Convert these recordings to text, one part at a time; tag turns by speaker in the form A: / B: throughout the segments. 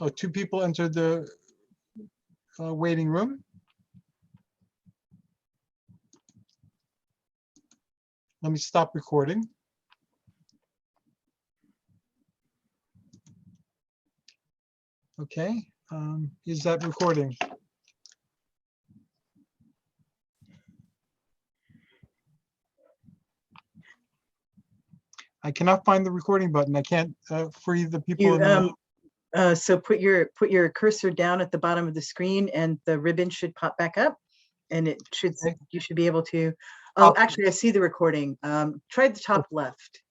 A: Oh, two people entered the waiting room. Let me stop recording. Okay, is that recording? I cannot find the recording button. I can't free the people.
B: So put your cursor down at the bottom of the screen, and the ribbon should pop back up, and it should you should be able to. Oh, actually, I see the recording. Try the top left.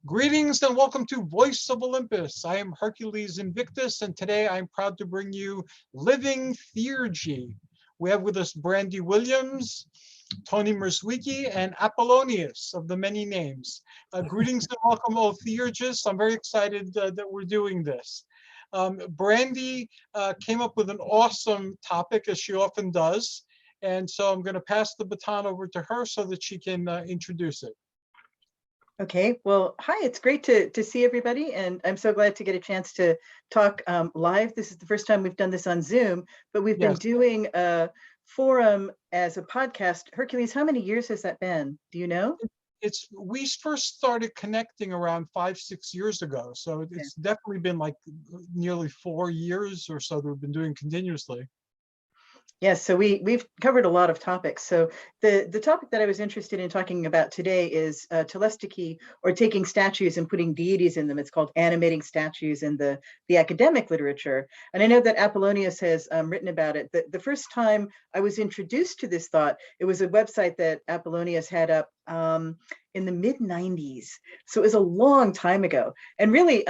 A: Greetings and welcome to Voice of Olympus. I am Hercules Invictus, and today I'm proud to bring you Living Theurgy. We have with us Brandy Williams, Tony Mierzwicki, and Apollonius of the many names. Greetings and welcome, all Theurgists. I'm very excited that we're doing this. Brandy came up with an awesome topic, as she often does, and so I'm going to pass the baton over to her so that she can introduce it.
B: Okay, well, hi, it's great to see everybody, and I'm so glad to get a chance to talk live. This is the first time we've done this on Zoom, but we've been doing a forum as a podcast. Hercules, how many years has that been? Do you know?
A: We first started connecting around 5-6 years ago, so it's definitely been like nearly 4 years or so that we've been doing continuously.
B: Yes, so we've covered a lot of topics. So the topic that I was interested in talking about today is telestiki, or taking statues and putting deities in them. It's called animating statues in the academic literature. And I know that Apollonius has written about it. The first time I was introduced to this thought, it was a website that Apollonius had up in the mid-90s. So it was a long time ago. And really,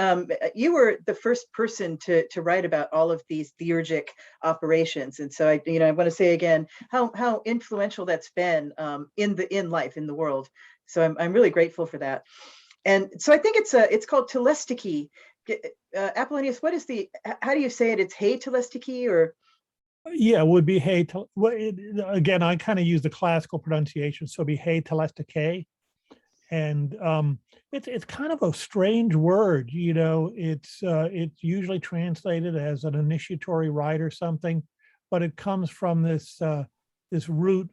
B: you were the first person to write about all of these theurgic operations. And so I want to say again how influential that's been in life, in the world. So I'm really grateful for that. And so I think it's called telestiki. Apollonius, how do you say it? It's hey telestiki, or?
C: Yeah, it would be hey. Again, I kind of use the classical pronunciation, so it'd be hey telestike. And it's kind of a strange word, it's usually translated as an initiatory rite or something, but it comes from this root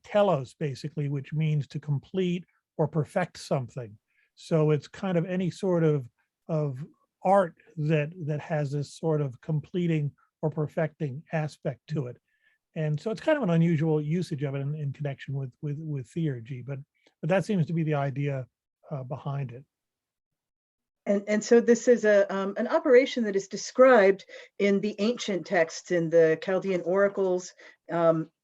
C: telos, basically, which means to complete or perfect something. So it's kind of any sort of art that has this sort of completing or perfecting aspect to it. And so it's kind of an unusual usage of it in connection with theurgy, but that seems to be the idea behind it.
B: And so this is an operation that is described in the ancient texts, in the Chaldean oracles,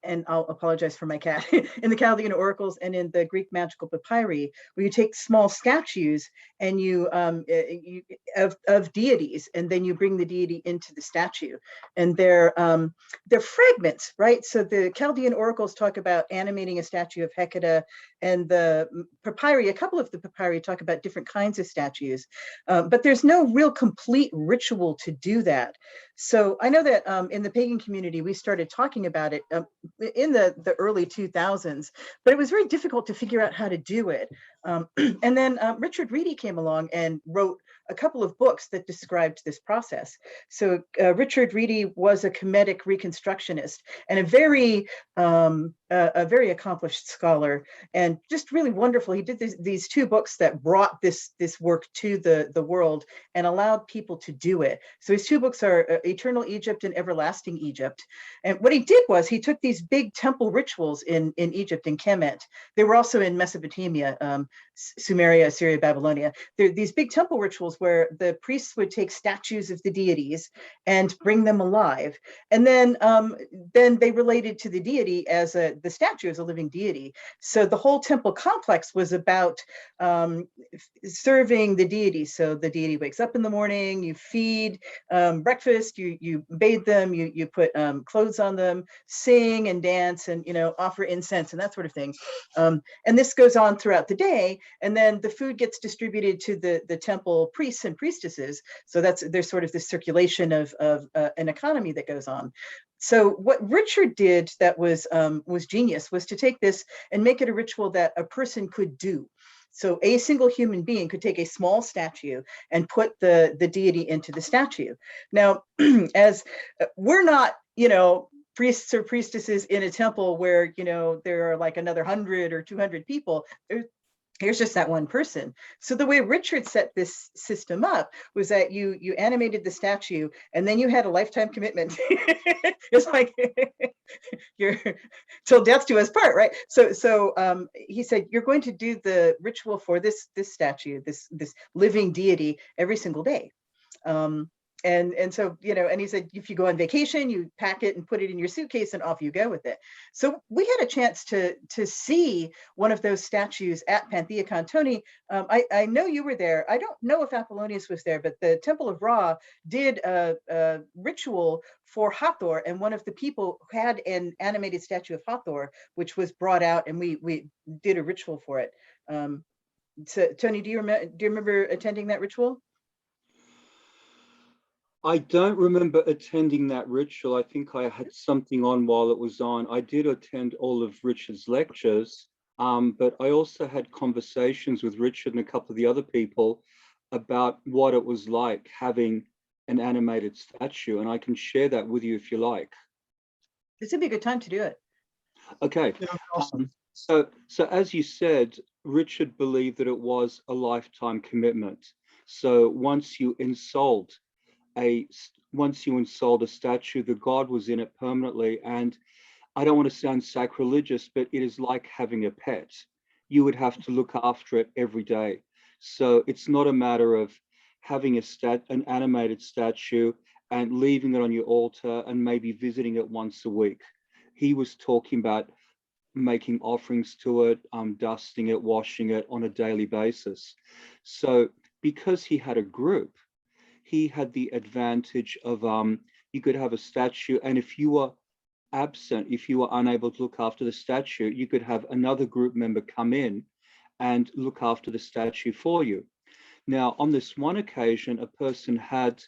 B: and I'll apologize for my cat, in the Chaldean oracles and in the Greek magical papyri, where you take small statues and you of deities, and then you bring the deity into the statue, and they're fragments, right? So the Chaldean oracles talk about animating a statue of Hecate, and the papyri, a couple of the papyri, talk about different kinds of statues, but there's no real complete ritual to do that. So I know that in the pagan community, we started talking about it in the early 2000s, but it was very difficult to figure out how to do it. And then Richard Reedy came along and wrote a couple of books that described this process. So Richard Reedy was a Kemetic reconstructionist and a very accomplished scholar, and just really wonderful. He did these two books that brought this work to the world and allowed people to do it. So his two books are Eternal Egypt and Everlasting Egypt. And what he did was he took these big temple rituals in Egypt, in Kemet. They were also in Mesopotamia, Sumeria, Assyria, Babylonia. There are these big temple rituals where the priests would take statues of the deities and bring them alive. And then they related to the deity as the statue as a living deity. So the whole temple complex was about serving the deity. So the deity wakes up in the morning, you feed breakfast, you bathe them, you put clothes on them, sing and dance, and offer incense and that sort of thing. And this goes on throughout the day, and then the food gets distributed to the temple priests and priestesses. So there's sort of this circulation of an economy that goes on. So what Richard did that was genius was to take this and make it a ritual that a person could do. So a single human being could take a small statue and put the deity into the statue. Now, as we're not, priests or priestesses in a temple where, there are like another 100 or 200 people. Here's just that one person. So the way Richard set this system up was that you animated the statue and then you had a lifetime commitment. It's like you're till death do us part, right? So he said, you're going to do the ritual for this statue, this living deity every single day. And so, and he said, if you go on vacation, you pack it and put it in your suitcase and off you go with it. So we had a chance to see one of those statues at Pantheacon. Tony, I know you were there. I don't know if Apollonius was there, but the Temple of Ra did a ritual for Hathor, and one of the people had an animated statue of Hathor, which was brought out, and we did a ritual for it. So Tony, do you remember attending that ritual?
D: I don't remember attending that ritual. I think I had something on while it was on. I did attend all of Richard's lectures, but I also had conversations with Richard and a couple of the other people about what it was like having an animated statue, and I can share that with you if you like.
B: This would be a good time to do it.
D: Okay.
A: Yeah, awesome.
D: So as you said, Richard believed that it was a lifetime commitment. So once you ensouled a statue, the god was in it permanently. And I don't want to sound sacrilegious, but it is like having a pet. You would have to look after it every day. So it's not a matter of having an animated statue and leaving it on your altar and maybe visiting it once a week. He was talking about making offerings to it, dusting it, washing it on a daily basis. So because he had a group, he had the advantage of you could have a statue, and if you were absent, if you were unable to look after the statue, you could have another group member come in and look after the statue for you. Now, on this one occasion, a person had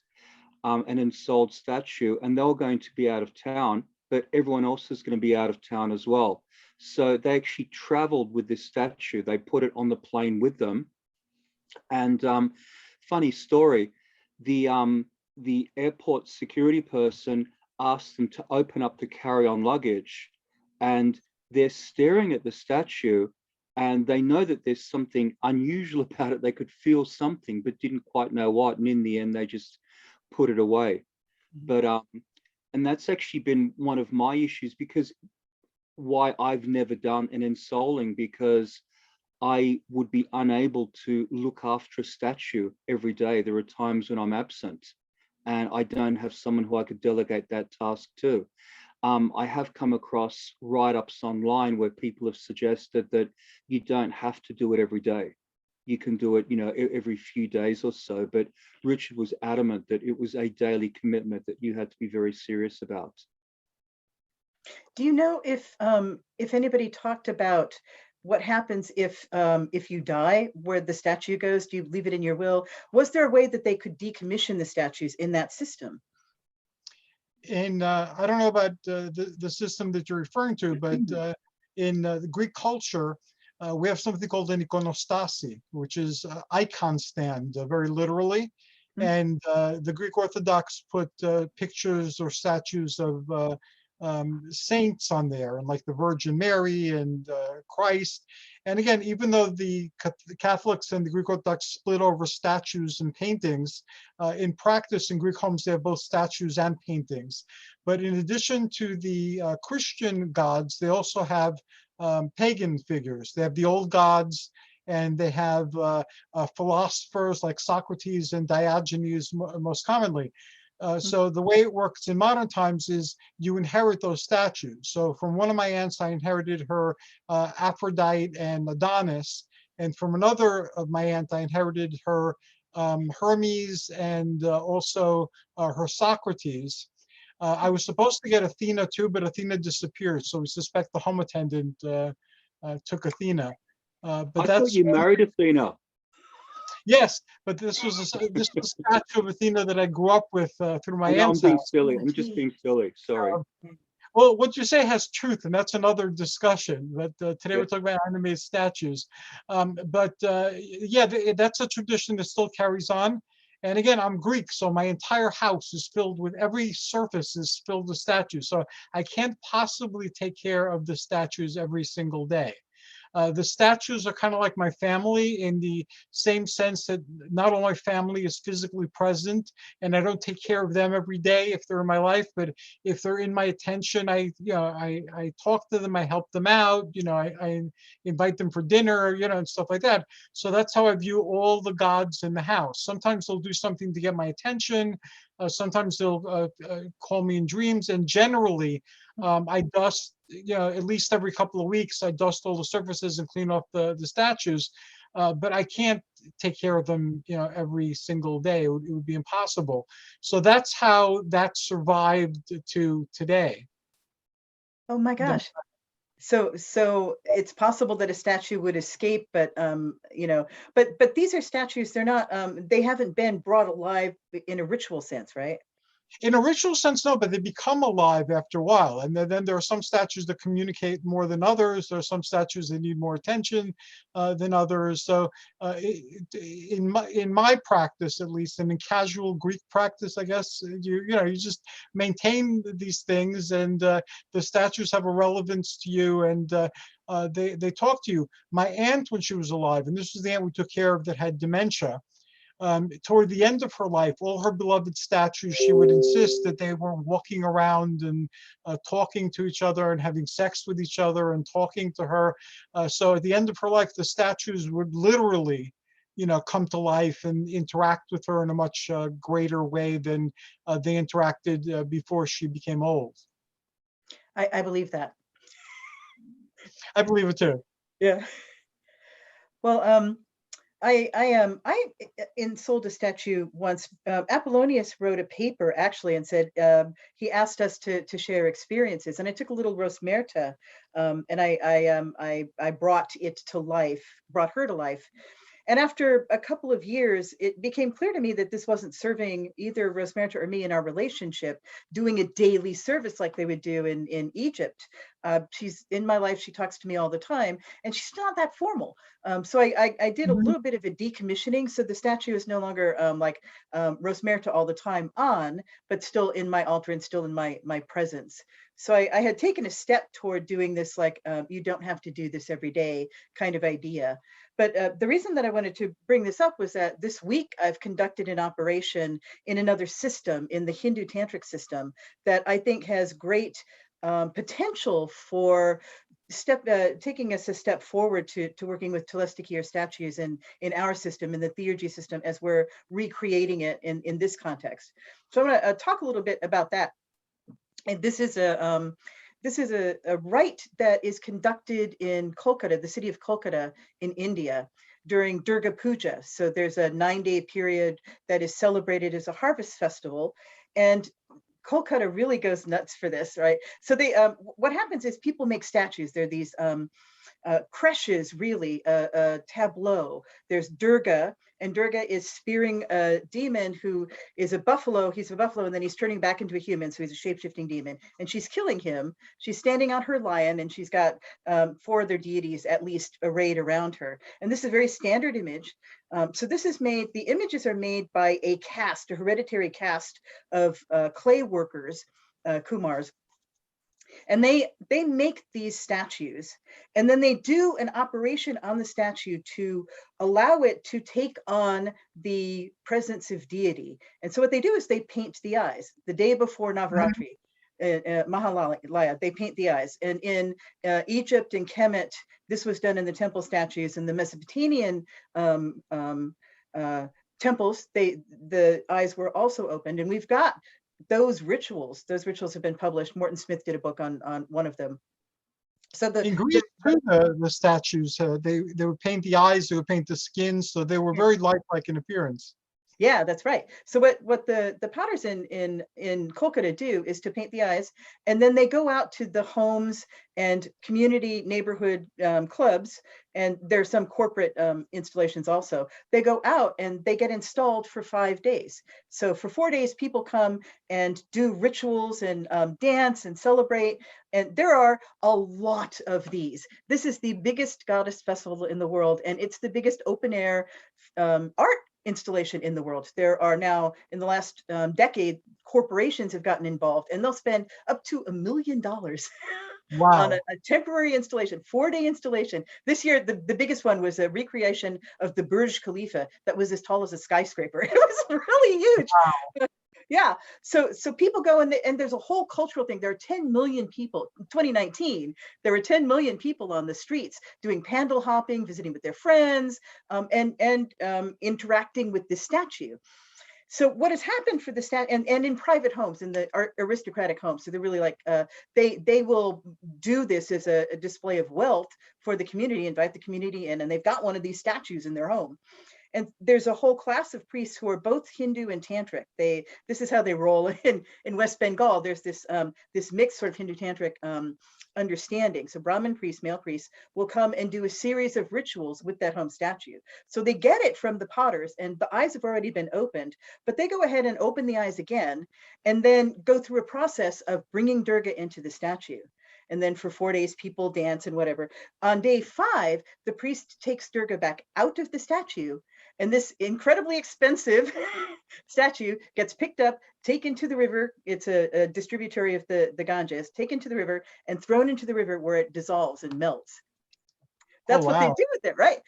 D: an ensouled statue, and they were going to be out of town, but everyone else is going to be out of town as well. So they actually traveled with this statue. They put it on the plane with them. And funny story, the airport security person asked them to open up the carry-on luggage, and they're staring at the statue, and they know that there's something unusual about it. They could feel something, but didn't quite know what. And in the end, they just put it away. But and that's actually been one of my issues, because why I've never done an ensouling, because I would be unable to look after a statue every day. There are times when I'm absent and I don't have someone who I could delegate that task to. I have come across write-ups online where people have suggested that you don't have to do it every day. You can do it, every few days or so. But Richard was adamant that it was a daily commitment that you had to be very serious about.
B: Do you know if anybody talked about what happens if you die, where the statue goes? Do you leave it in your will? Was there a way that they could decommission the statues in that system?
A: I don't know about the system that you're referring to, but in the Greek culture, we have something called an ikonostasi, which is icon stand, very literally. And the Greek Orthodox put pictures or statues of saints on there, and like the Virgin Mary and Christ. And again, even though the Catholics and the Greek Orthodox split over statues and paintings, in practice in Greek homes they have both statues and paintings. But in addition to the Christian gods, they also have pagan figures. They have the old gods, and they have philosophers like Socrates and Diogenes most commonly. So the way it works in modern times is you inherit those statues. So from one of my aunts, I inherited her Aphrodite and Adonis. And from another of my aunt, I inherited her Hermes and also her Socrates. I was supposed to get Athena too, but Athena disappeared. So we suspect the home attendant took Athena. But
D: I thought you married Athena.
A: Yes, but this was a statue of Athena that I grew up with through my
D: I'm
A: aunt's
D: being
A: house.
D: silly. I'm just being silly. Sorry.
A: Well, what you say has truth, and that's another discussion. But today
D: Yeah.
A: we're talking about animated statues. Yeah, that's a tradition that still carries on. And again, I'm Greek, so my entire house is filled with, every surface is filled with statues. So I can't possibly take care of the statues every single day. The statues are kind of like my family, in the same sense that not all my family is physically present, and I don't take care of them every day if they're in my life, but if they're in my attention, I talk to them, I help them out, I invite them for dinner, and stuff like that. So that's how I view all the gods in the house. Sometimes they'll do something to get my attention. Sometimes they'll call me in dreams, and generally I dust, at least every couple of weeks, I dust all the surfaces and clean off the statues. But I can't take care of them, every single day. It would be impossible. So that's how that survived to today.
B: Oh my
A: That-
B: gosh. So it's possible that a statue would escape, but but these are statues, they're not they haven't been brought alive in a ritual sense, right?
A: In a ritual sense, no, but they become alive after a while. And then there are some statues that communicate more than others. There are some statues that need more attention than others. So in my practice, at least, and in casual Greek practice, I guess, you just maintain these things, and the statues have a relevance to you, and they talk to you. My aunt, when she was alive, and this was the aunt we took care of that had dementia, toward the end of her life, all her beloved statues, she would insist that they were walking around and talking to each other and having sex with each other and talking to her. So at the end of her life, the statues would literally, come to life and interact with her in a much greater way than they interacted before she became old.
B: I believe that.
A: I believe it too.
B: Yeah. Well, I sold a statue once. Apollonius wrote a paper actually and said he asked us to share experiences, and I took a little Rosmerta, and I brought her to life. And after a couple of years, it became clear to me that this wasn't serving either Rosmerta or me in our relationship, doing a daily service like they would do in Egypt. She's in my life, she talks to me all the time, and she's not that formal. So I did a little bit of a decommissioning. So the statue is no longer like Rosmerta all the time on, but still in my altar and still in my presence. So I had taken a step toward doing this, like you don't have to do this every day kind of idea. But the reason that I wanted to bring this up was that this week I've conducted an operation in another system, in the Hindu tantric system, that I think has great potential for taking us a step forward to working with telestikir statues in our system, in the Theurgy system, as we're recreating it in this context. So I'm going to talk a little bit about that. And this is a rite that is conducted in Kolkata, the city of Kolkata in India, during Durga Puja. So there's a 9-day period that is celebrated as a harvest festival. And Kolkata really goes nuts for this, right? So they, what happens is people make statues. There are these creches, really, a tableau. There's Durga, and Durga is spearing a demon who is a buffalo. He's a buffalo, and then he's turning back into a human, so he's a shape-shifting demon, and she's killing him. She's standing on her lion, and she's got 4 other deities at least arrayed around her. And this is a very standard image. So this is made, the images are made by a caste, a hereditary caste of clay workers, Kumars. And they make these statues, and then they do an operation on the statue to allow it to take on the presence of deity. And so what they do is they paint the eyes the day before Navaratri, Mahalaya, they paint the eyes. And in Egypt and Kemet, this was done in the temple statues. In the Mesopotamian temples, the eyes were also opened. And we've got those rituals have been published. Morton Smith did a book on one of them. So
A: in Greece, the statues, they would paint the eyes, they would paint the skin, so they were very lifelike in appearance.
B: Yeah, that's right. So what the potters in Kolkata do is to paint the eyes, and then they go out to the homes and community neighborhood clubs, and there's some corporate installations also. They go out and they get installed for 5 days. So for 4 days, people come and do rituals and dance and celebrate. And there are a lot of these. This is the biggest goddess festival in the world, and it's the biggest open air art installation in the world. There are now, in the last decade, corporations have gotten involved, and they'll spend up to $1 million on
A: Wow.
B: a temporary installation, 4-day installation. This year, the biggest one was a recreation of the Burj Khalifa that was as tall as a skyscraper. It was really huge. Yeah, so people go and there's a whole cultural thing. There are 10 million people. In 2019, there were 10 million people on the streets doing pandal hopping, visiting with their friends, and interacting with this statue. So what has happened for the and in private homes, in the aristocratic homes, so they're really like they will do this as a display of wealth for the community, invite the community in, and they've got one of these statues in their home. And there's a whole class of priests who are both Hindu and tantric. This is how they roll in West Bengal. There's this this mixed sort of Hindu tantric understanding. So Brahmin priests, male priests, will come and do a series of rituals with that home statue. So they get it from the potters, and the eyes have already been opened, but they go ahead and open the eyes again, and then go through a process of bringing Durga into the statue. And then for 4 days, people dance and whatever. On day 5, the priest takes Durga back out of the statue, and this incredibly expensive statue gets picked up, taken to the river. It's a distributary of the Ganges, taken to the river and thrown into the river where it dissolves and melts. That's what they
A: Wow.
B: do with it, right?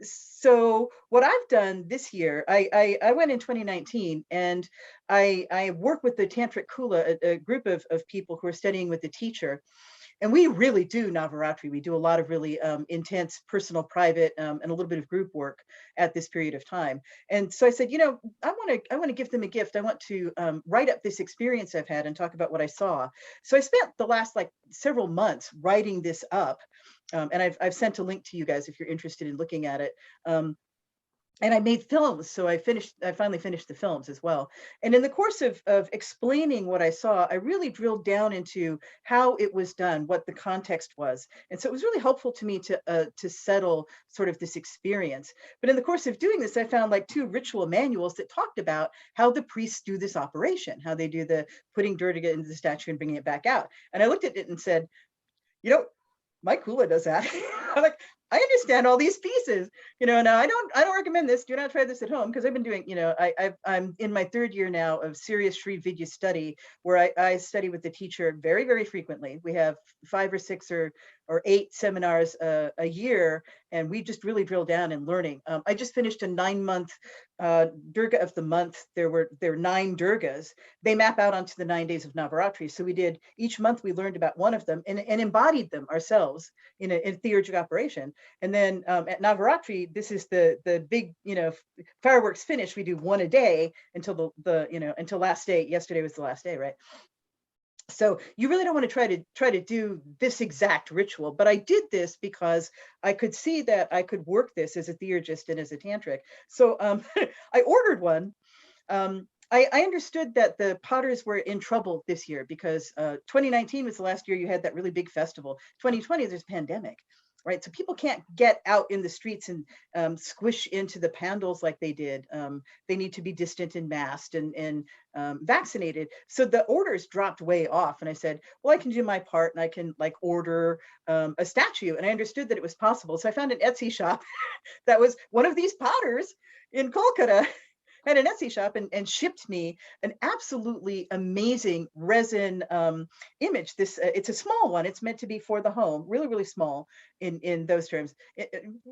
B: So what I've done this year, I went in 2019, and I work with the Tantric Kula, a group of people who are studying with the teacher. And we really do Navaratri. We do a lot of really intense personal, private, and a little bit of group work at this period of time. And so I said, you know, I want to give them a gift. I want to write up this experience I've had and talk about what I saw. So I spent the last like several months writing this up, and I've sent a link to you guys if you're interested in looking at it. And I made films, so I finally finished the films as well. And in the course of explaining what I saw, I really drilled down into how it was done, what the context was. And so it was really helpful to me to settle sort of this experience. But in the course of doing this, I found like 2 ritual manuals that talked about how the priests do this operation, how they do the putting Durga into the statue and bringing it back out. And I looked at it and said, you know, my Kula does that. I'm like, I understand all these pieces, you know. Now I don't recommend this. Do not try this at home, because I've been doing, you know, I'm in my 3rd year now of serious Sri Vidya study, where I study with the teacher very, very frequently. We have 5 or 6 or 8 seminars a year, and we just really drill down in learning. I just finished a 9-month Durga of the month. There were 9 Durgas. They map out onto the 9 days of Navaratri. So we did, each month we learned about one of them and embodied them ourselves in a theurgic operation. And then at Navaratri, this is the big, you know, fireworks finish. We do 1 a day until the you know, until last day. Yesterday was the last day, right? So you really don't want to try to do this exact ritual, but I did this because I could see that I could work this as a theurgist and as a tantric. So I ordered one. I understood that the potters were in trouble this year because 2019 was the last year you had that really big festival. 2020, there's a pandemic, right? So people can't get out in the streets and squish into the pandals like they did. They need to be distant and masked and vaccinated. So the orders dropped way off. And I said, well, I can do my part and I can like order a statue. And I understood that it was possible. So I found an Etsy shop that was one of these potters in Kolkata, had an Etsy shop and shipped me an absolutely amazing resin image. This it's a small one. It's meant to be for the home, really, really small in those terms.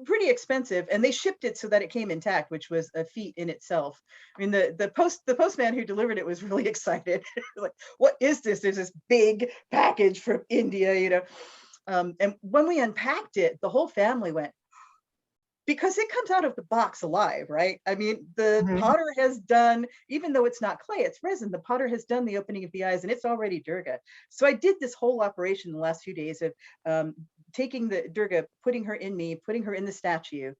B: Pretty expensive, and they shipped it so that it came intact, which was a feat in itself. I mean, the postman who delivered it was really excited. Like, what is this? There's this big package from India, you know. And when we unpacked it, the whole family went, because it comes out of the box alive, right? I mean, the potter has done, even though it's not clay, it's resin, the potter has done the opening of the eyes and it's already Durga. So I did this whole operation in the last few days of taking the Durga, putting her in me, putting her in the statue,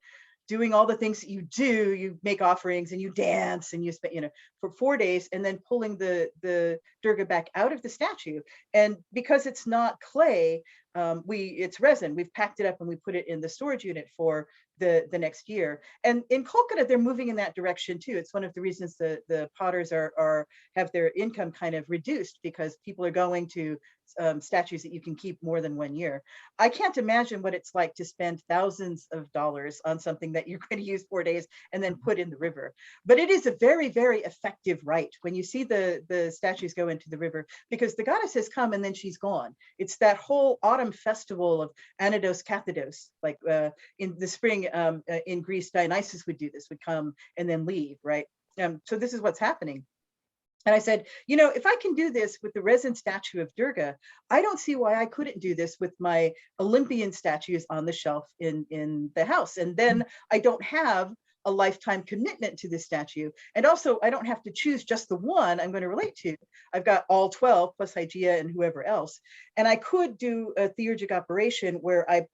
B: doing all the things that you do. You make offerings and you dance and you spend, you know, for 4 days, and then pulling the Durga back out of the statue. And because it's not clay, it's resin. We've packed it up and we put it in the storage unit for the next year. And in Kolkata, they're moving in that direction too. It's one of the reasons the potters have their income kind of reduced, because people are going to statues that you can keep more than 1 year. I can't imagine what it's like to spend thousands of dollars on something that you're going to use 4 days and then put in the river. But it is a very, very effective rite when you see the statues go into the river, because the goddess has come and then she's gone. It's that whole autumn festival of Anidos Kathidos, like in the spring in Greece, Dionysus would do this, would come and then leave, right? So this is what's happening. And I said, you know, if I can do this with the resin statue of Durga, I don't see why I couldn't do this with my Olympian statues on the shelf in the house. And then I don't have a lifetime commitment to this statue. And also, I don't have to choose just the one I'm going to relate to. I've got all 12 plus Hygeia and whoever else. And I could do a theurgic operation where I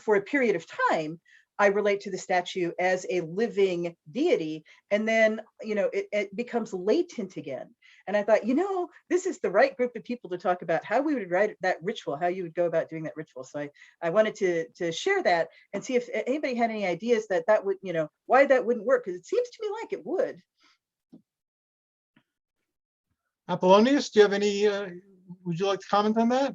B: for a period of time, I relate to the statue as a living deity, and then, you know, it becomes latent again. And I thought, you know, this is the right group of people to talk about how we would write that ritual, how you would go about doing that ritual. So I wanted to share that and see if anybody had any ideas that would, you know, why that wouldn't work, because it seems to me like it would.
A: Apollonius, do you have any, would you like to comment on that?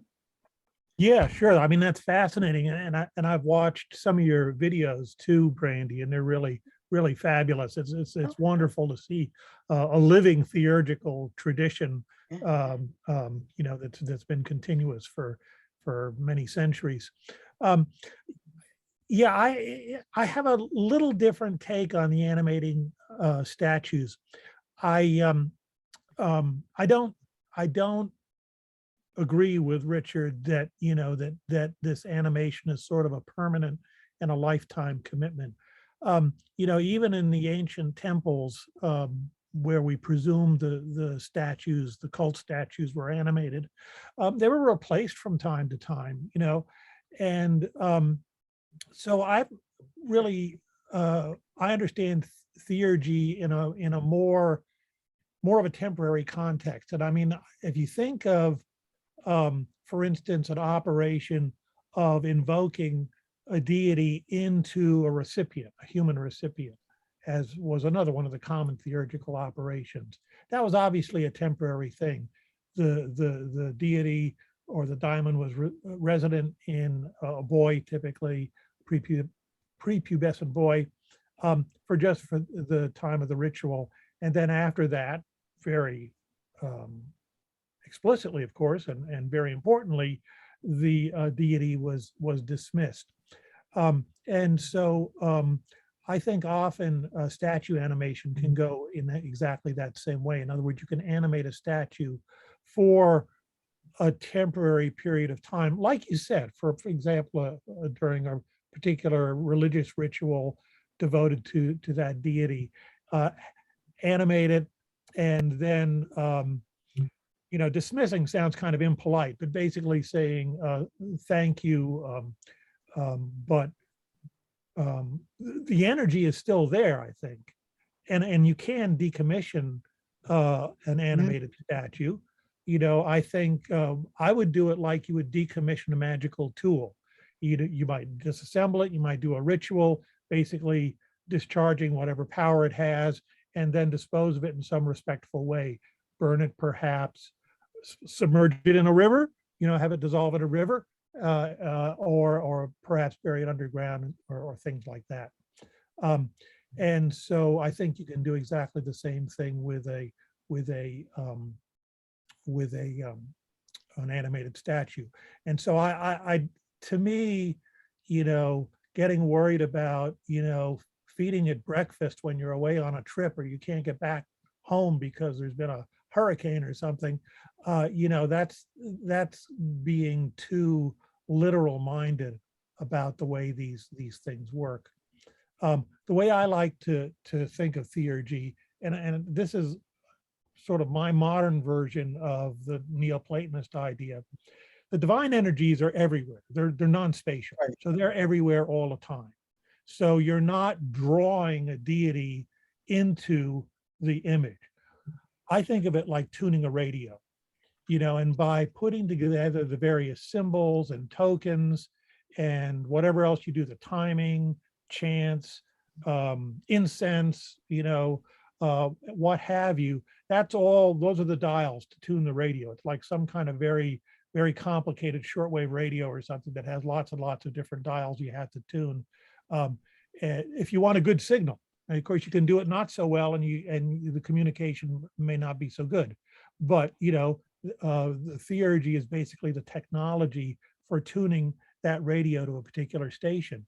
C: Yeah, sure. I mean, that's fascinating. And I've watched some of your videos too, Brandy, and they're really, really fabulous. It's wonderful to see a living theurgical tradition, you know, that's been continuous for many centuries. Yeah, I have a little different take on the animating statues. I don't agree with Richard that, you know, that this animation is sort of a permanent and a lifetime commitment. You know, even in the ancient temples, where we presume the statues, the cult statues were animated, they were replaced from time to time, you know. And so I really, I understand theurgy in a more of a temporary context. And I mean, if you think of, for instance, an operation of invoking a deity into a recipient, a human recipient, as was another one of the common theurgical operations. That was obviously a temporary thing. The deity or the daimon was resident in a boy, typically prepubescent boy, for the time of the ritual. And then after that, very explicitly, of course, and very importantly, the deity was dismissed. And so I think often statue animation can go in exactly that same way. In other words, you can animate a statue for a temporary period of time, like you said, for example, during a particular religious ritual devoted to that deity, animate it, and then you know, dismissing sounds kind of impolite, but basically saying thank you, but the energy is still there, I think, and you can decommission an animated statue. You know, I think I would do it like you would decommission a magical tool. You might disassemble it, you might do a ritual, basically discharging whatever power it has, and then dispose of it in some respectful way. Burn it, perhaps, submerge it in a river, you know, have it dissolve in a river, or perhaps bury it underground, or things like that. And so I think you can do exactly the same thing with an animated statue. And so I to me, you know, getting worried about, you know, feeding it breakfast when you're away on a trip or you can't get back home because there's been a hurricane or something, you know, that's being too literal minded about the way these things work. The way I like to think of theurgy, and this is sort of my modern version of the Neoplatonist idea, the divine energies are everywhere. They're non-spatial, so they're everywhere all the time. So you're not drawing a deity into the image. I think of it like tuning a radio, and by putting together the various symbols and tokens and whatever else you do, the timing, chants, incense, what have you, those are the dials to tune the radio. It's like some kind of very, very complicated shortwave radio or something that has lots and lots of different dials you have to tune. If you want a good signal, and of course you can do it not so well, and the communication may not be so good, but the Theurgy is basically the technology for tuning that radio to a particular station.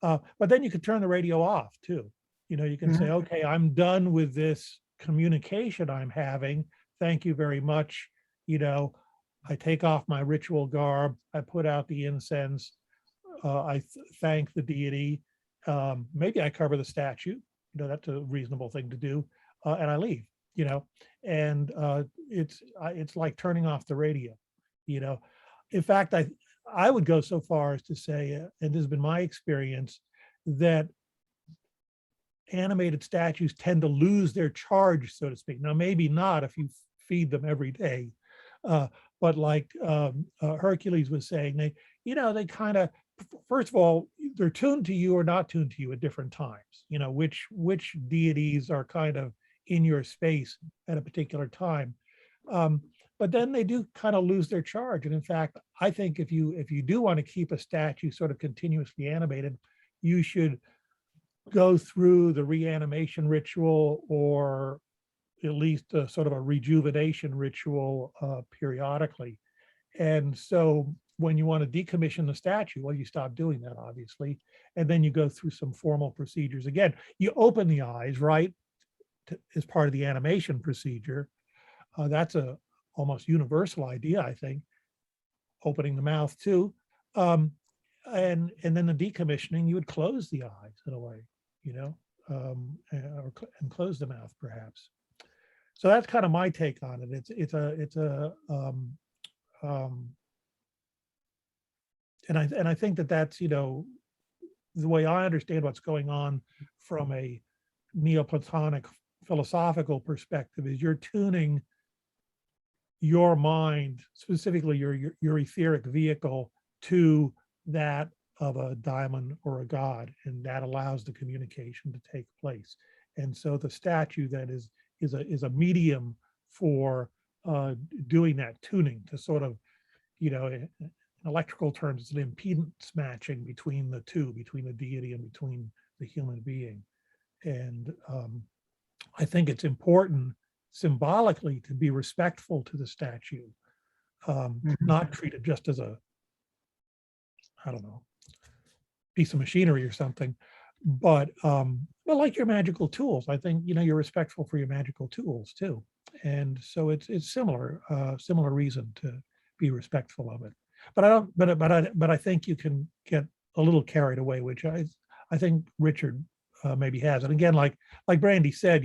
C: But then you can turn the radio off too. You can say, okay, I'm done with this communication I'm having. Thank you very much. I take off my ritual garb. I put out the incense. I thank the deity. Maybe I cover the statue. That's a reasonable thing to do. And I leave. And it's like turning off the radio. In fact, I would go so far as to say, and this has been my experience, that animated statues tend to lose their charge, so to speak. Now, maybe not if you feed them every day, but like Hercules was saying, they kind of, first of all, they're tuned to you or not tuned to you at different times. Which deities are kind of in your space at a particular time. But then they do kind of lose their charge. And in fact, I think if you do want to keep a statue sort of continuously animated, you should go through the reanimation ritual, or at least a sort of a rejuvenation ritual periodically. And so when you want to decommission the statue, well, you stop doing that, obviously. And then you go through some formal procedures. Again, you open the eyes, right, as part of the animation procedure. That's a almost universal idea, I think, opening the mouth too. And then the decommissioning, you would close the eyes in a way, and close the mouth perhaps. So that's kind of my take on it. And I think that's, the way I understand what's going on from a Neoplatonic philosophical perspective is you're tuning your mind, specifically your etheric vehicle, to that of a daimon or a god, and that allows the communication to take place. And so the statue that is a medium for doing that tuning, to sort of, in electrical terms, it's an impedance matching between the two, between the deity and between the human being. And I think it's important symbolically to be respectful to the statue, not treat it just as a, I don't know, piece of machinery or something, but like your magical tools. I think, you're respectful for your magical tools too. And so it's similar reason to be respectful of it. But I think you can get a little carried away, which I think Richard maybe has. And again, like Brandy said,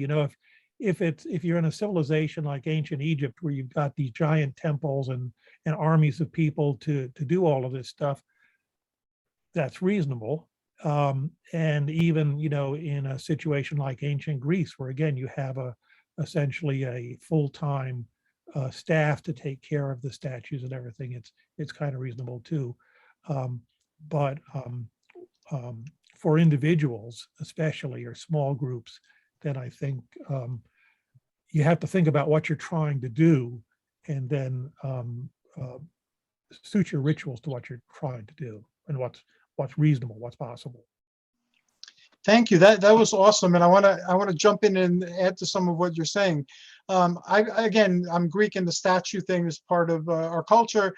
C: if you're in a civilization like ancient Egypt, where you've got these giant temples and armies of people to do all of this stuff, that's reasonable. And even, in a situation like ancient Greece, where again, you have essentially a full-time staff to take care of the statues and everything, it's kind of reasonable too. But for individuals, especially, or small groups, then I think you have to think about what you're trying to do, and then suit your rituals to what you're trying to do, and what's reasonable, what's possible.
A: Thank you. That was awesome, and I want to jump in and add to some of what you're saying. I'm Greek, and the statue thing is part of our culture.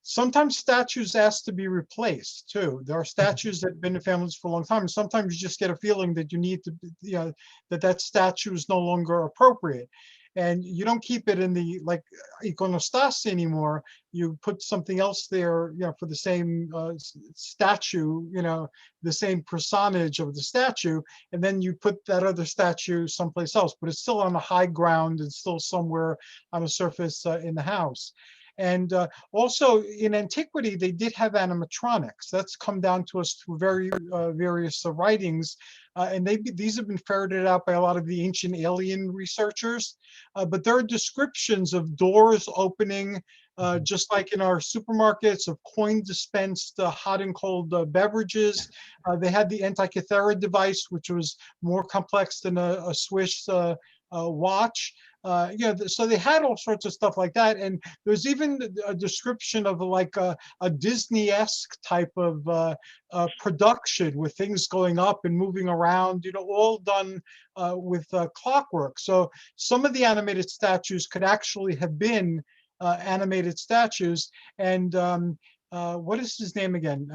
A: Sometimes statues ask to be replaced too. There are statues that have been in families for a long time, and sometimes you just get a feeling that you need to, that statue is no longer appropriate. And you don't keep it in the iconostas anymore. You put something else there, for the same statue, the same personage of the statue, and then you put that other statue someplace else. But it's still on a high ground. It's still somewhere on a surface in the house. And also in antiquity, they did have animatronics. That's come down to us through various writings. And these have been ferreted out by a lot of the ancient alien researchers. But there are descriptions of doors opening, just like in our supermarkets, of coin dispensed hot and cold beverages. They had the Antikythera device, which was more complex than a Swiss watch. So they had all sorts of stuff like that. And there's even a description of like a Disney-esque type of production with things going up and moving around, all done with clockwork. So some of the animated statues could actually have been animated statues. And what is his name again?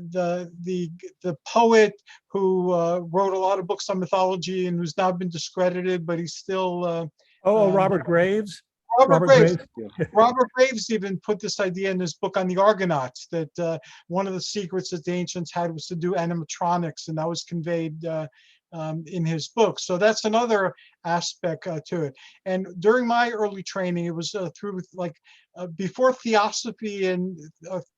A: The poet who wrote a lot of books on mythology and who's now been discredited, but he's still
C: Robert Graves.
A: Robert Graves.
D: Yeah.
A: Robert Graves even put this idea in his book on the Argonauts, that one of the secrets that the ancients had was to do animatronics, and that was conveyed in his book. So that's another aspect to it. And during my early training, it was through before theosophy and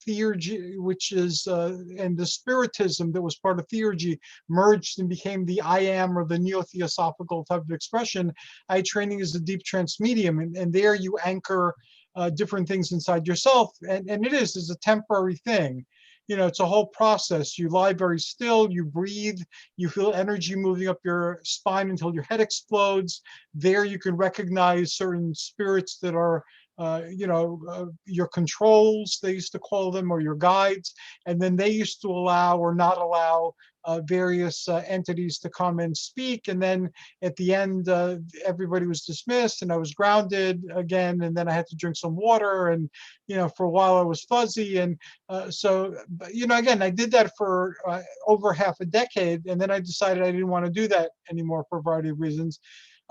A: theurgy, which is and the spiritism that was part of theurgy merged and became the I am, or the neo-theosophical type of expression. I had training as a deep trance medium, and there you anchor different things inside yourself, and it is a temporary thing. It's a whole process. You lie very still, you breathe, you feel energy moving up your spine until your head explodes. There you can recognize certain spirits that are, your controls, they used to call them, or your guides. And then they used to allow or not allow various entities to come and speak. And then at the end, everybody was dismissed and I was grounded again. And then I had to drink some water, and, for a while I was fuzzy. And again, I did that for over half a decade. And then I decided I didn't want to do that anymore for a variety of reasons.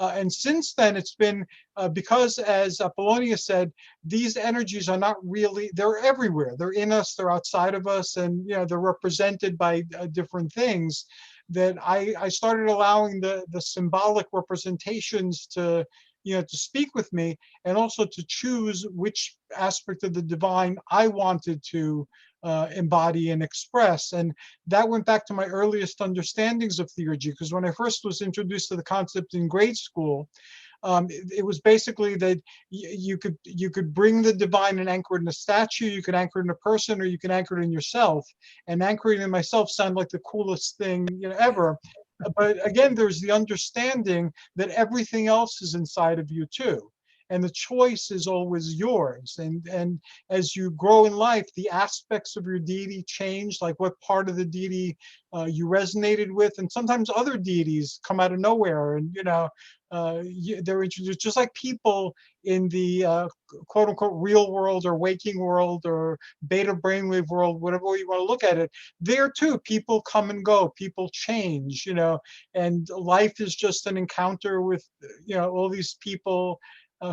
A: And since then, it's been because, as Apollonius said, these energies are not really, they're everywhere. They're in us, they're outside of us, and they're represented by different things, that I started allowing the symbolic representations to speak with me, and also to choose which aspect of the divine I wanted to embody and express. And that went back to my earliest understandings of theurgy, because when I first was introduced to the concept in grade school, it was basically that you could bring the divine and anchor it in a statue, you could anchor it in a person, or you can anchor it in yourself. And anchoring in myself sounded like the coolest thing ever. But again, there's the understanding that everything else is inside of you too. And the choice is always yours. And as you grow in life, the aspects of your deity change, like what part of the deity you resonated with. And sometimes other deities come out of nowhere, and they're introduced, just like people in the quote unquote real world or waking world or beta brainwave world, whatever way you want to look at it. There too, people come and go, people change, and life is just an encounter with all these people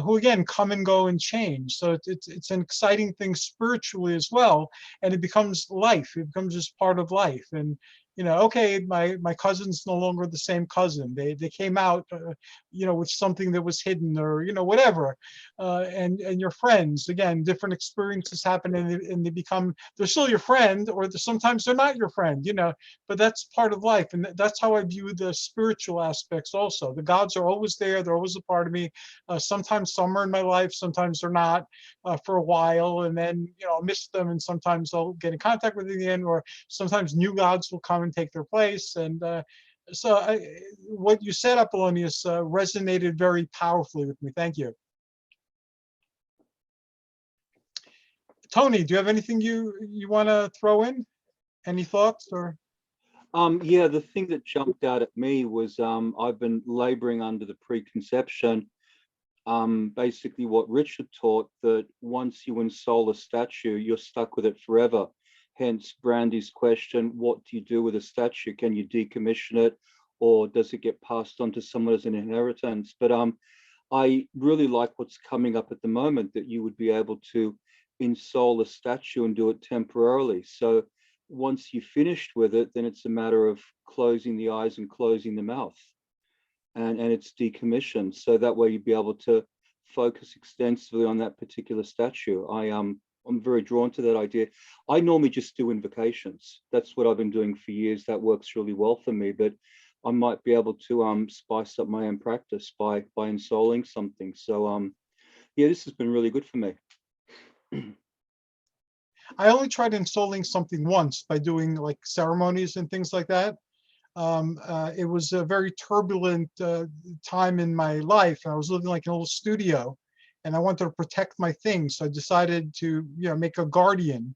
A: who again come and go and change. So it's an exciting thing spiritually as well, and it becomes life. It becomes just part of life. And okay, my cousin's no longer the same cousin. They came out, with something that was hidden, or whatever. And your friends, again, different experiences happen, and they're still your friend, or sometimes they're not your friend. But that's part of life, and that's how I view the spiritual aspects also. The gods are always there; they're always a part of me. Sometimes some are in my life, sometimes they're not for a while, and then I'll miss them, and sometimes I'll get in contact with them again, or sometimes new gods will come and take their place. And what you said, Apollonius, resonated very powerfully with me. Thank you. Tony, do you have anything you want to throw in? Any thoughts? Or
D: Yeah, the thing that jumped out at me was I've been laboring under the preconception, basically what Richard taught, that once you ensoul a statue, you're stuck with it forever. Hence Brandy's question, what do you do with a statue? Can you decommission it, or does it get passed on to someone as an inheritance? But I really like what's coming up at the moment, that you would be able to ensoul a statue and do it temporarily. So once you've finished with it, then it's a matter of closing the eyes and closing the mouth, and it's decommissioned. So that way you'd be able to focus extensively on that particular statue. I'm very drawn to that idea. I normally just do invocations. That's what I've been doing for years. That works really well for me, but I might be able to spice up my own practice by ensouling something. So yeah, this has been really good for me.
A: I only tried ensouling something once by doing like ceremonies and things like that. It was a very turbulent time in my life. I was living like in a little studio, and I wanted to protect my things. So I decided to, make a guardian.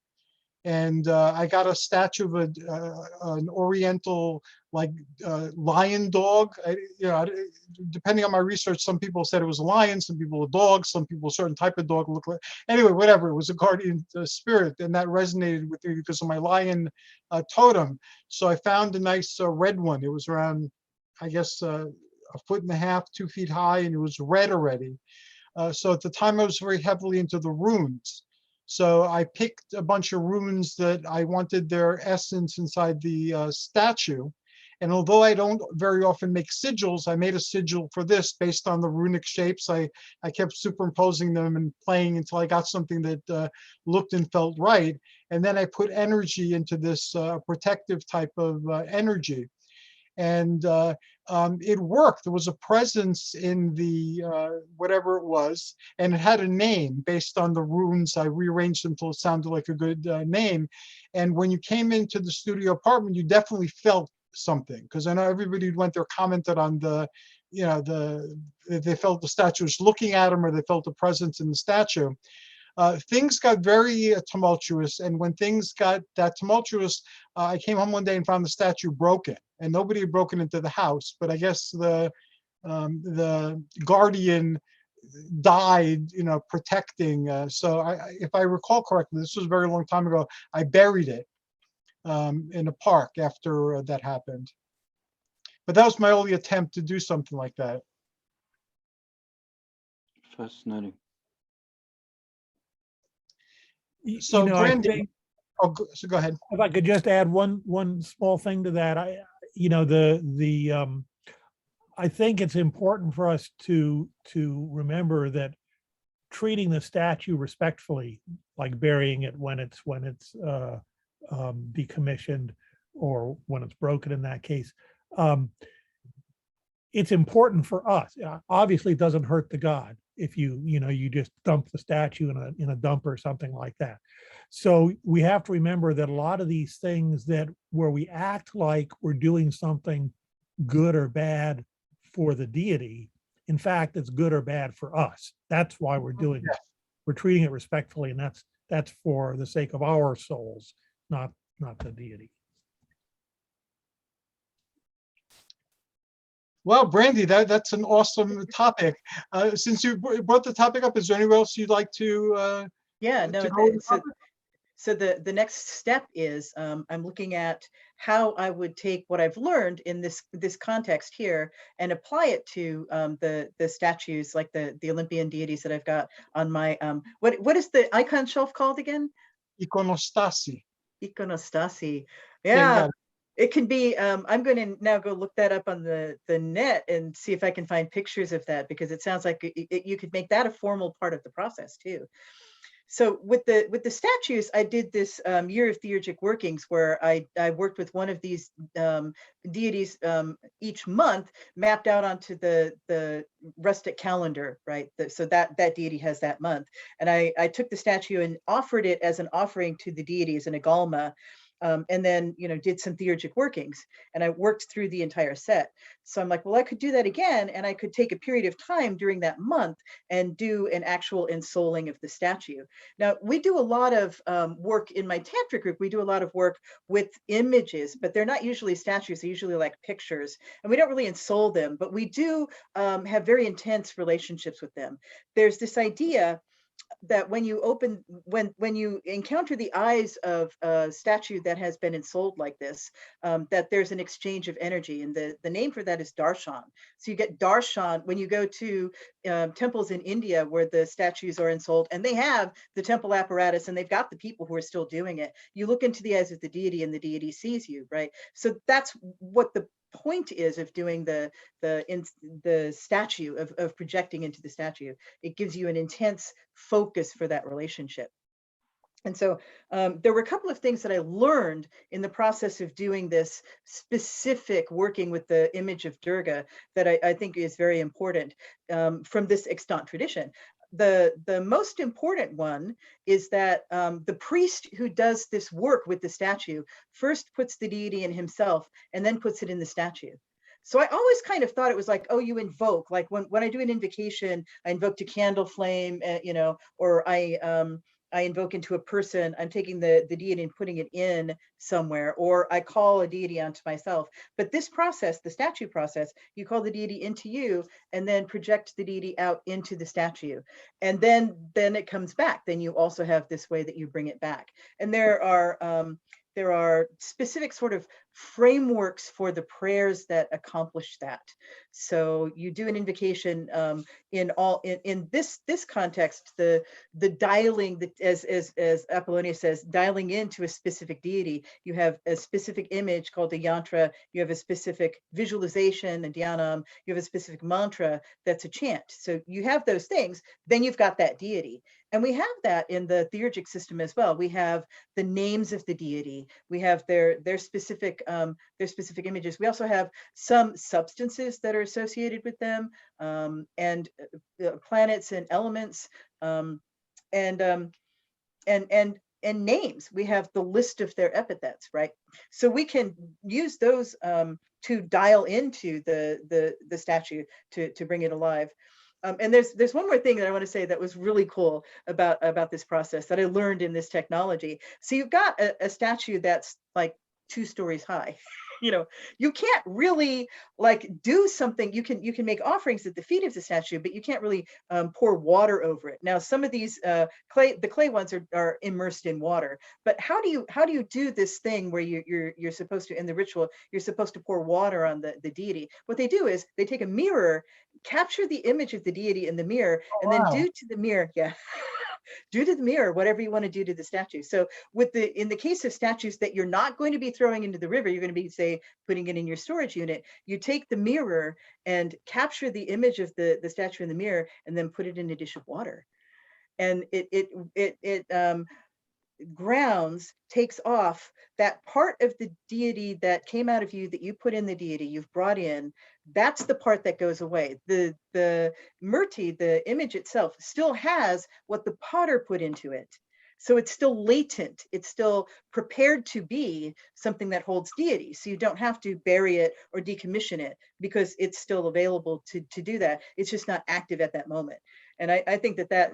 A: And I got a statue of an Oriental lion dog. Depending on my research, some people said it was a lion, some people a dog, some people a certain type of dog looked like. Anyway, whatever. It was a guardian spirit, and that resonated with me because of my lion totem. So I found a nice red one. It was around, I guess, 1.5 feet, 2 feet high, and it was red already. So at the time, I was very heavily into the runes. So I picked a bunch of runes that I wanted their essence inside the statue. And although I don't very often make sigils, I made a sigil for this based on the runic shapes. I kept superimposing them and playing until I got something that looked and felt right. And then I put energy into this protective type of energy. And it worked. There was a presence in the whatever it was, and it had a name based on the runes. I rearranged them until it sounded like a good name. And when you came into the studio apartment, you definitely felt something, because I know everybody who went there commented on they felt the statue was looking at them, or they felt the presence in the statue. Things got very tumultuous, and when things got that tumultuous, I came home one day and found the statue broken, and nobody had broken into the house. But I guess the guardian died, protecting. So if I recall correctly, this was a very long time ago. I buried it in a park after that happened. But that was my only attempt to do something like that.
D: Fascinating.
A: So
C: I
A: Brandy,
C: think,
A: so go ahead.
C: if I could just add one small thing to that, I think it's important for us to remember that treating the statue respectfully, like burying it when it's decommissioned, or when it's broken in that case, it's important for us. Obviously, it doesn't hurt the god if you just dump the statue in a dump or something like that. So we have to remember that a lot of these things where we act like we're doing something good or bad for the deity, in fact, it's good or bad for us. That's why we're doing it. We're treating it respectfully, and that's for the sake of our souls, not the deity.
A: Well, Brandy, that's an awesome topic. Since you brought the topic up, is there anywhere else you'd like to?
B: Yeah, no. So the next step is I'm looking at how I would take what I've learned in this context here and apply it to the statues, like the Olympian deities that I've got on my what is the icon shelf called again?
A: Iconostasi.
B: Iconostasi.
A: Yeah,
B: Yeah. It can be, I'm going to now go look that up on the net and see if I can find pictures of that, because it sounds like you could make that a formal part of the process too. So with the statues, I did this year of theurgic workings, where I worked with one of these deities each month, mapped out onto the rustic calendar, right? So that deity has that month. And I took the statue and offered it as an offering to the deities in a galma. And then, did some theurgic workings, and I worked through the entire set. So I'm like, well, I could do that again, and I could take a period of time during that month and do an actual ensouling of the statue. Now, we do a lot of work in my tantric group. We do a lot of work with images, but they're not usually statues. They're usually like pictures, and we don't really ensoul them, but we do have very intense relationships with them. There's this idea that when you encounter the eyes of a statue that has been ensouled like this, that there's an exchange of energy, and the name for that is darshan. So you get darshan when you go to temples in India where the statues are ensouled, and they have the temple apparatus, and they've got the people who are still doing it. You look into the eyes of the deity, and the deity sees you, right? So that's what the point is of doing the statue, of projecting into the statue. It gives you an intense focus for that relationship. And so there were a couple of things that I learned in the process of doing this specific working with the image of Durga that I think is very important from this extant tradition. The most important one is that the priest who does this work with the statue first puts the deity in himself and then puts it in the statue. So I always kind of thought it was like, oh, you invoke, like when I do an invocation, I invoke to candle flame, you know, or I invoke into a person, I'm taking the deity and putting it in somewhere, or I call a deity onto myself. But this process, the statue process, you call the deity into you and then project the deity out into the statue. And then it comes back. Then you also have this way that you bring it back. And there are specific sort of frameworks for the prayers that accomplish that. So you do an invocation in this context, the dialing, as Apollonius says, dialing into a specific deity. You have a specific image called a yantra. You have a specific visualization, a dhyanam. You have a specific mantra that's a chant. So you have those things. Then you've got that deity. And we have that in the theurgic system as well. We have the names of the deity. We have their specific images. We also have some substances that are associated with them, and planets and elements, and names. We have the list of their epithets, right? So we can use those to dial into the statue to bring it alive. And there's one more thing that I want to say that was really cool about this process that I learned in this technology. So you've got a statue that's like 2 stories high. You know, you can't really like do something. You can make offerings at the feet of the statue, but you can't really pour water over it. Now, some of these the clay ones are immersed in water. But how do you do this thing where you're supposed to, in the ritual, you're supposed to pour water on the deity? What they do is they take a mirror, capture the image of the deity in the mirror, and then do to the mirror, do to the mirror whatever you want to do to the statue. So in the case of statues that you're not going to be throwing into the river, you're going to be, say, putting it in your storage unit, you take the mirror and capture the image of the statue in the mirror and then put it in a dish of water. And it grounds, takes off that part of the deity that came out of you, that you put in the deity, you've brought in. That's the part that goes away. The murti, the image itself, still has what the potter put into it. So it's still latent. It's still prepared to be something that holds deity. So you don't have to bury it or decommission it because it's still available to do that. It's just not active at that moment. And I think that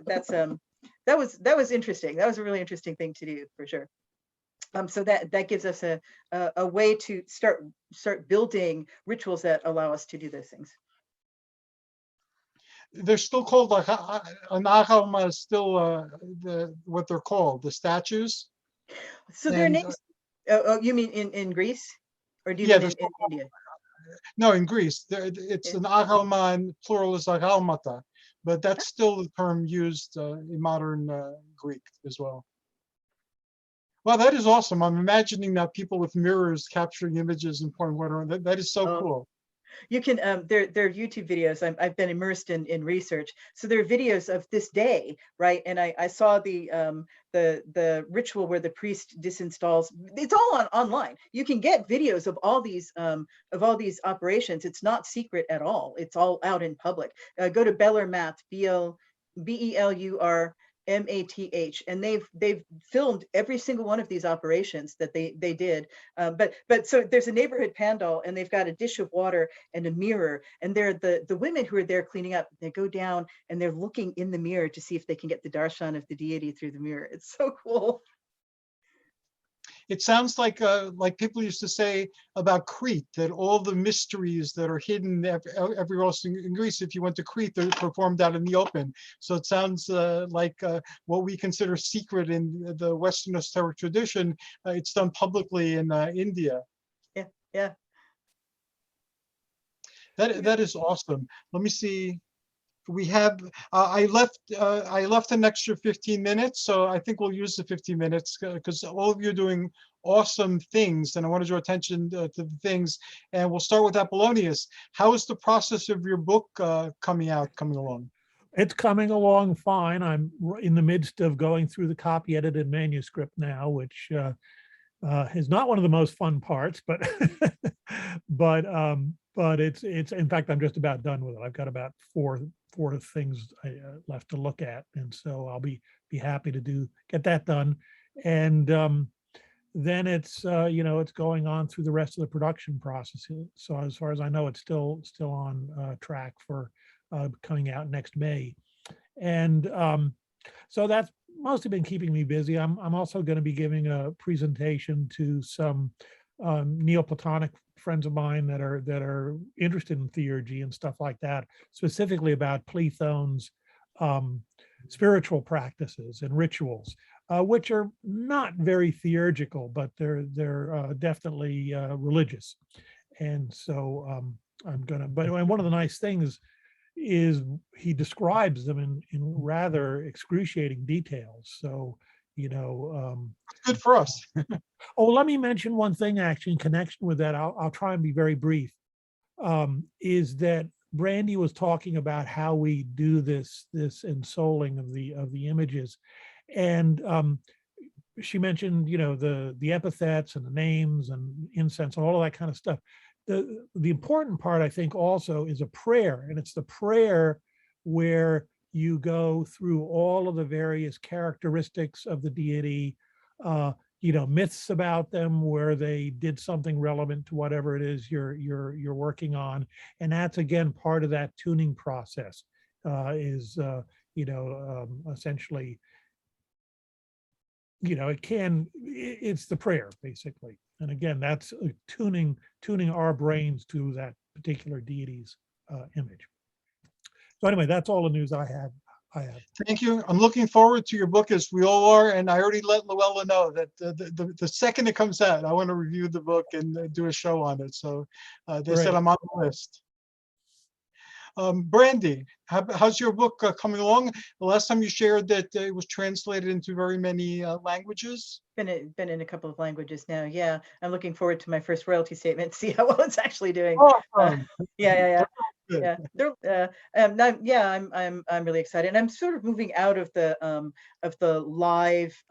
B: was interesting. That was a really interesting thing to do, for sure. So that gives us a way to start building rituals that allow us to do those things.
A: They're still called an agama is still what they're called, the statues.
B: So their names. Oh, you mean in Greece, or do you mean in India?
A: No, in Greece, it's an agama, and plural is agalmata, but that's still the term used in modern Greek as well. Well, that is awesome. I'm imagining now people with mirrors capturing images and pouring water on. That is so cool.
B: You can there are YouTube videos. I've been immersed in research, so there are videos of this day, right? And I saw the ritual where the priest disinstalls. It's all online. You can get videos of all these operations. It's not secret at all. It's all out in public. Go to Belur Math, BELUR MATH, and they've filmed every single one of these operations that they did. But so there's a neighborhood pandal, and they've got a dish of water and a mirror, and they're the women who are there cleaning up. They go down and they're looking in the mirror to see if they can get the darshan of the deity through the mirror. It's so cool.
A: It sounds like people used to say about Crete, that all the mysteries that are hidden everywhere else in Greece, if you went to Crete, they're performed out in the open. So it sounds like what we consider secret in the Western esoteric tradition, it's done publicly in India.
B: Yeah.
A: That is awesome. Let me see. we have, I left an extra 15 minutes, so I think we'll use the 15 minutes because all of you are doing awesome things, and I want to draw attention to the things. And we'll start with Apollonius. How is the process of your book coming along?
C: It's coming along fine. I'm in the midst of going through the copy edited manuscript now, which is not one of the most fun parts, but but it's in fact I'm just about done with it. I've got about four things left to look at, and so I'll be happy to get that done. And then it's it's going on through the rest of the production process. So as far as I know, it's still on track for coming out next May. And so that's mostly been keeping me busy. I'm also going to be giving a presentation to some Neoplatonic friends of mine that are interested in theurgy and stuff like that, specifically about Platon's spiritual practices and rituals, which are not very theurgical, but they're definitely religious. And so but one of the nice things is he describes them in rather excruciating details. So,
A: Good for us.
C: Oh, let me mention one thing actually in connection with that. I'll try and be very brief. Is that Brandy was talking about how we do this ensouling of the images, and she mentioned the epithets and the names and incense and all of that kind of stuff. The important part, I think, also is a prayer, and it's the prayer where you go through all of the various characteristics of the deity, myths about them, where they did something relevant to whatever it is you're working on, and that's again part of that tuning process. Essentially, it's the prayer basically. And again, that's tuning our brains to that particular deity's image. So anyway, that's all the news I have.
A: Thank you. I'm looking forward to your book, as we all are, and I already let Luella know that the second it comes out, I want to review the book and do a show on it. So they said I'm on the list. Brandy, how's your book coming along? The last time you shared that it was translated into very many languages.
B: Been in a couple of languages now. Yeah, I'm looking forward to my first royalty statement. See how well it's actually doing.
A: Awesome.
B: Yeah. I'm really excited. And I'm sort of moving out of the live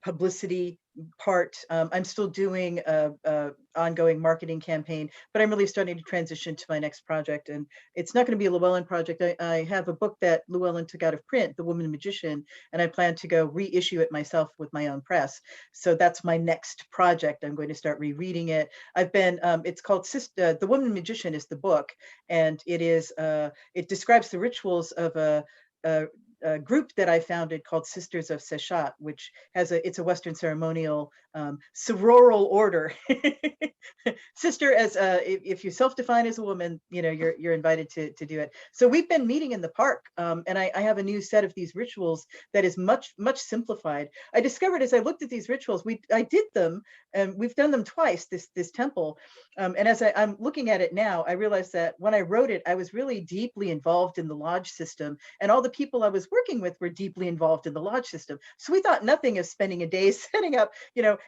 B: publicity part. I'm still doing a ongoing marketing campaign, but I'm really starting to transition to my next project. And it's not going to be a Llewellyn project. I have a book that Llewellyn took out of print, The Woman Magician, and I plan to go reissue it myself with my own press. So that's my next project. I'm going to start rereading it. I've been, it's called The Woman Magician is the book, and it describes the rituals of a group that I founded called Sisters of Sechat, which it's a Western ceremonial sororal order. Sister, as if you self-define as a woman, you're invited to do it. So we've been meeting in the park, and I have a new set of these rituals that is much simplified. I discovered as I looked at these rituals, I did them, and we've done them twice. This temple, and as I'm looking at it now, I realized that when I wrote it, I was really deeply involved in the lodge system, and all the people I was working with were deeply involved in the lodge system. So we thought nothing of spending a day setting up,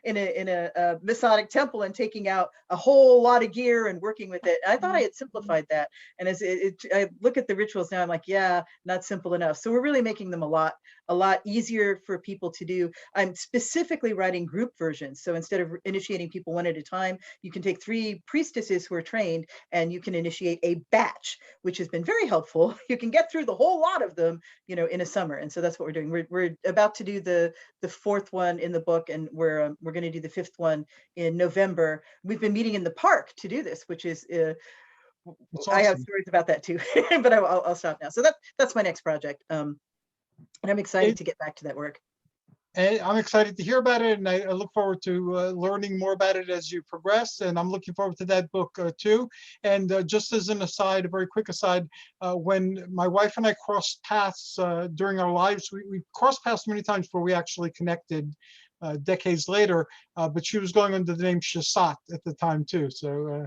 B: in a Masonic temple and taking out a whole lot of gear and working with it. I thought I had simplified that. And as I look at the rituals now, I'm like, yeah, not simple enough. So we're really making them a lot easier for people to do. I'm specifically writing group versions. So instead of initiating people one at a time, you can take 3 priestesses who are trained and you can initiate a batch, which has been very helpful. You can get through the whole lot of them, in a summer. And so that's what we're doing. We're about to do the 4th one in the book, and we're going to do the 5th one in November. We've been meeting in the park to do this, which is awesome. I have stories about that too, but I'll stop now. So that's my next project, and I'm excited to get back to that work.
A: And I'm excited to hear about it, and I look forward to learning more about it as you progress. And I'm looking forward to that book too. And just as an aside, a very quick aside, when my wife and I crossed paths during our lives, we crossed paths many times before we actually connected decades later. But she was going under the name Shasat at the time too. So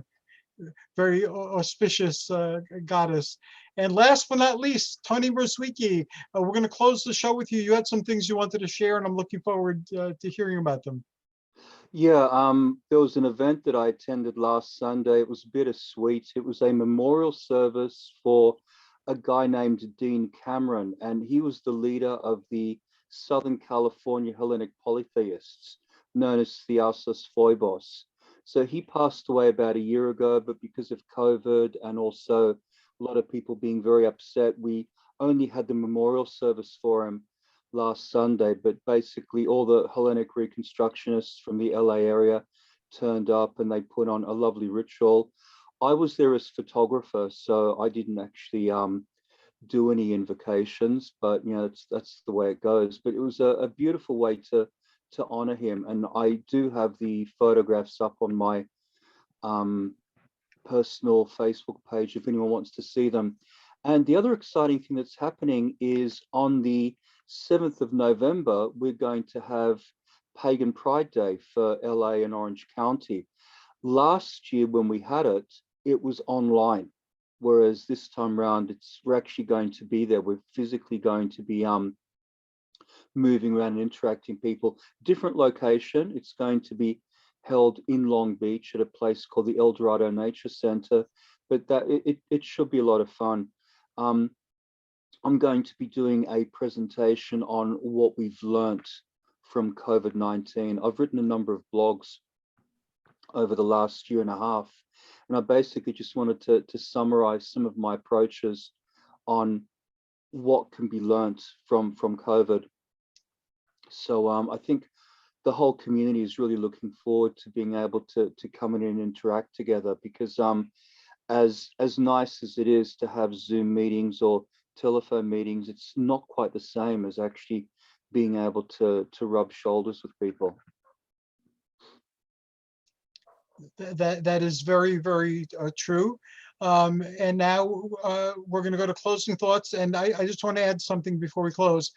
A: very auspicious goddess. And last but not least, Tony Mierzwicki, we're going to close the show with you. You had some things you wanted to share, and I'm looking forward to hearing about them.
D: Yeah, there was an event that I attended last Sunday. It was bittersweet. It was a memorial service for a guy named Dean Cameron, and he was the leader of the Southern California Hellenic polytheists, known as Theosis Phoibos. So he passed away about a year ago, but because of COVID and also a lot of people being very upset, we only had the memorial service for him last Sunday. But basically all the Hellenic reconstructionists from the LA area turned up and they put on a lovely ritual. I was there as photographer, so I didn't actually do any invocations, but you know, that's the way it goes. But it was a beautiful way to honor him, and I do have the photographs up on my personal Facebook page if anyone wants to see them. And the other exciting thing that's happening is on the 7th of November, we're going to have Pagan Pride Day for LA and Orange County. Last year when we had it, it was online, whereas this time around we're actually going to be there. We're physically going to be moving around and interacting people. Different location. It's going to be held in Long Beach at a place called the El Dorado Nature Center, but that it should be a lot of fun. I'm going to be doing a presentation on what we've learnt from COVID-19. I've written a number of blogs over the last year and a half, and I basically just wanted to summarize some of my approaches on what can be learnt from COVID. So I think the whole community is really looking forward to being able to come in and interact together, because as nice as it is to have Zoom meetings or telephone meetings, it's not quite the same as actually being able to rub shoulders with people.
A: That is very, very true. And now we're going to go to closing thoughts. And I just want to add something before we close.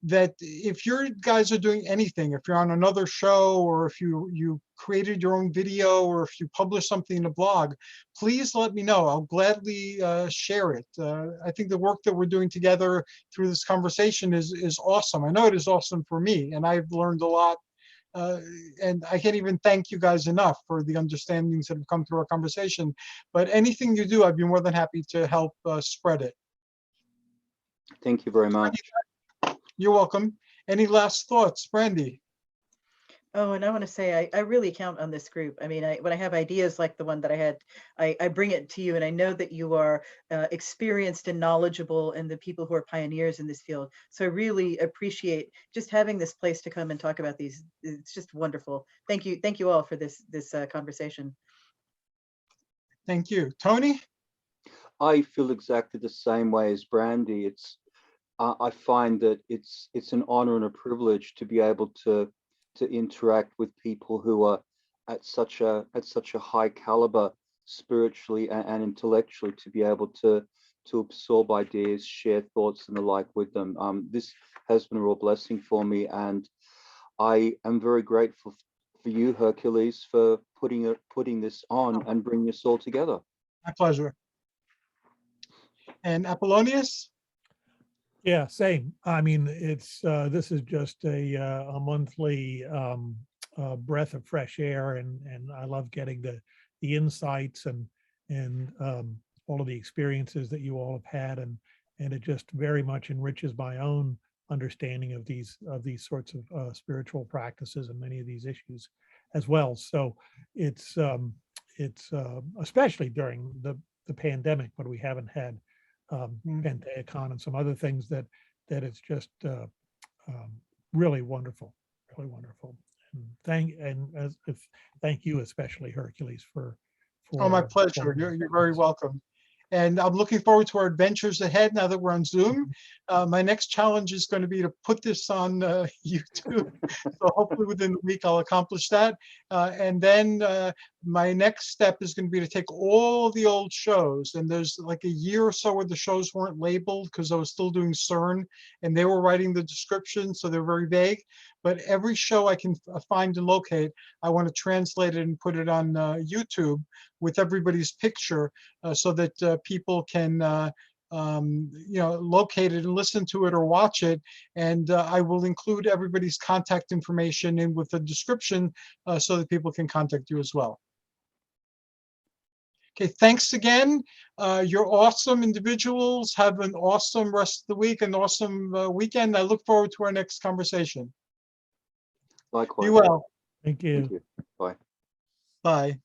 A: That if you guys are doing anything, if you're on another show, or if you created your own video, or if you publish something in a blog, please let me know. I'll gladly share it. I think the work that we're doing together through this conversation is awesome. I know it is awesome for me, and I've learned a lot. And I can't even thank you guys enough for the understandings that have come through our conversation. But anything you do, I'd be more than happy to help spread it.
D: Thank you very much.
A: You're welcome. Any last thoughts, Brandy?
B: Oh, and I want to say I really count on this group. I mean, when I have ideas like the one that I had, I bring it to you, and I know that you are experienced and knowledgeable, and the people who are pioneers in this field. So I really appreciate just having this place to come and talk about these. It's just wonderful. Thank you all for this conversation.
A: Thank you, Tony.
D: I feel exactly the same way as Brandy. I find that it's an honor and a privilege to be able to interact with people who are at such a high caliber spiritually and intellectually, to be able to absorb ideas, share thoughts and the like with them. This has been a real blessing for me, and I am very grateful for you, Hercules, for putting this on and bringing us all together.
A: My pleasure. And Apollonius?
C: Yeah, same. I mean, it's this is just a monthly breath of fresh air, and I love getting the insights and all of the experiences that you all have had, and it just very much enriches my own understanding of these sorts of spiritual practices and many of these issues as well. So it's especially during the pandemic, when we haven't had Pantheon and some other things, that it's just really wonderful, really wonderful. And thank you especially, Hercules, for
A: Oh, my pleasure. You're very welcome. And I'm looking forward to our adventures ahead now that we're on Zoom. My next challenge is going to be to put this on YouTube. So hopefully within the week I'll accomplish that. And then my next step is going to be to take all the old shows. And there's like a year or so where the shows weren't labeled because I was still doing CERN and they were writing the description, so they're very vague. But every show I can find and locate, I want to translate it and put it on YouTube with everybody's picture so that people can locate it and listen to it or watch it. And I will include everybody's contact information in with the description so that people can contact you as well. Okay, thanks again. You're awesome individuals. Have an awesome rest of the week, an awesome weekend. I look forward to our next conversation.
D: Likewise.
A: Be well.
C: Thank you.
D: Thank you. Bye.
A: Bye.